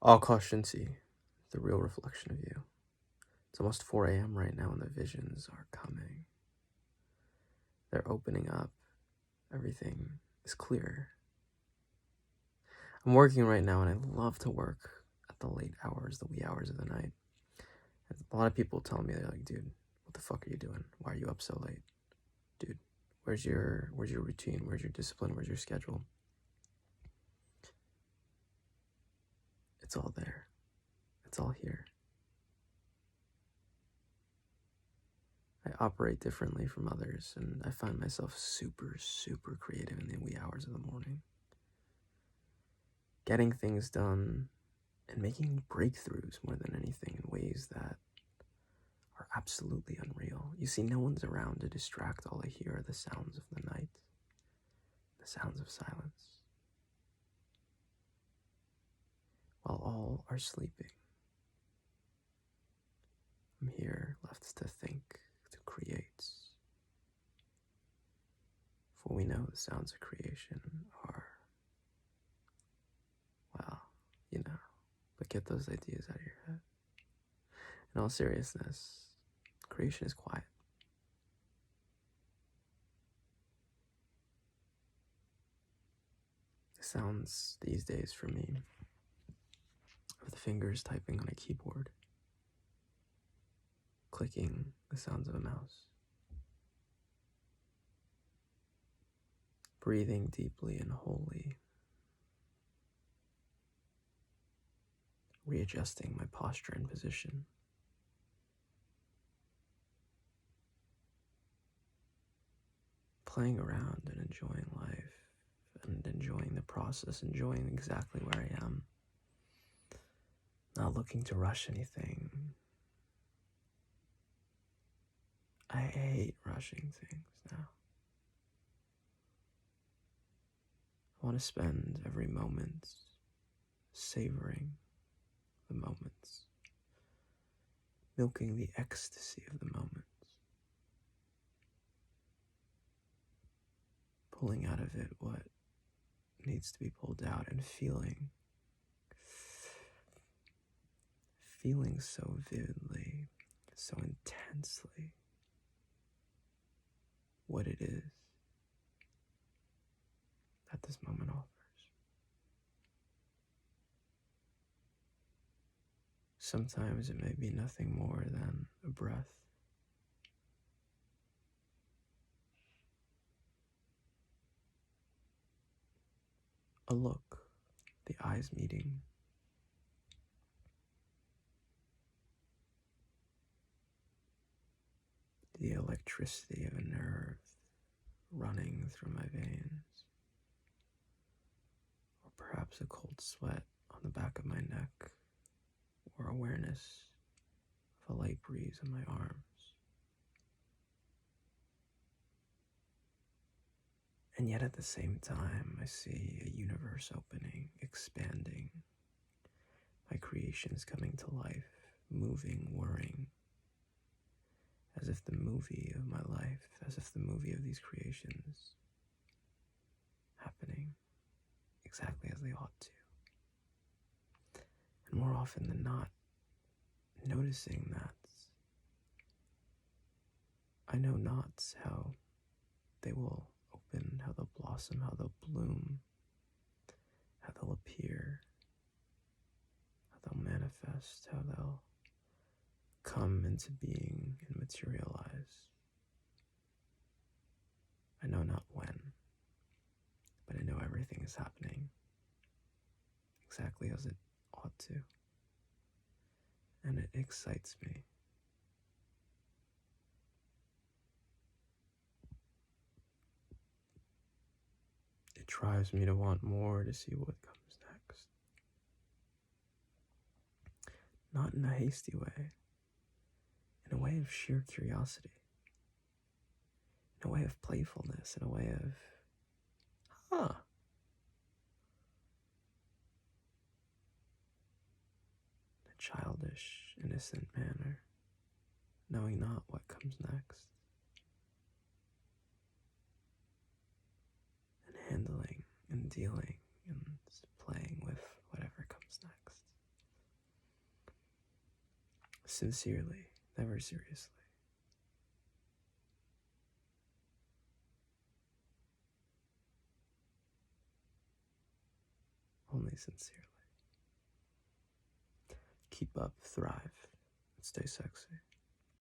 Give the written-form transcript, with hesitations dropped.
Akash Inti, the real reflection of you. It's almost 4 a.m. right now and the visions are coming. They're opening up. Everything is clear. I'm working right now and I love to work at the late hours, the wee hours of the night. And a lot of people tell me, they're like, dude, what the fuck are you doing? Why are you up so late? Dude, where's your routine? Where's your discipline? Where's your schedule? It's all there. It's all here. I operate differently from others, and I find myself super, super creative in the wee hours of the morning. Getting things done and making breakthroughs more than anything in ways that are absolutely unreal. You see, no one's around to distract. All I hear are the sounds of the night, the sounds of silence, while all are sleeping. I'm here, left to think, to create. For we know the sounds of creation are, well, but get those ideas out of your head. In all seriousness, creation is quiet. The sounds these days for me of the fingers typing on a keyboard, clicking, the sounds of a mouse, breathing deeply and wholly, readjusting my posture and position, playing around and enjoying life and enjoying the process, enjoying exactly where I am, not looking to rush anything. I hate rushing things now. I want to spend every moment savoring the moments, milking the ecstasy of the moments, pulling out of it what needs to be pulled out, and feeling so vividly, so intensely what it is that this moment offers. Sometimes it may be nothing more than a breath, a look, the eyes meeting, the electricity of a nerve running through my veins, or perhaps a cold sweat on the back of my neck, or awareness of a light breeze on my arms. And yet at the same time, I see a universe opening, expanding, my creations coming to life, moving, whirring, as if the movie of my life, as if the movie of these creations happening exactly as they ought to. And more often than not, noticing that I know not how they will open, how they'll blossom, how they'll bloom, how they'll appear, how they'll manifest, how they'll come into being and materialize. I know not when, but I know everything is happening exactly as it ought to. And it excites me. It drives me to want more, to see what comes next. Not in a hasty way, in a way of sheer curiosity, in a way of playfulness, in a way of, in a childish, innocent manner, knowing not what comes next, and handling and dealing and playing with whatever comes next. Sincerely, never seriously. Only sincerely. Keep up, thrive, and stay sexy.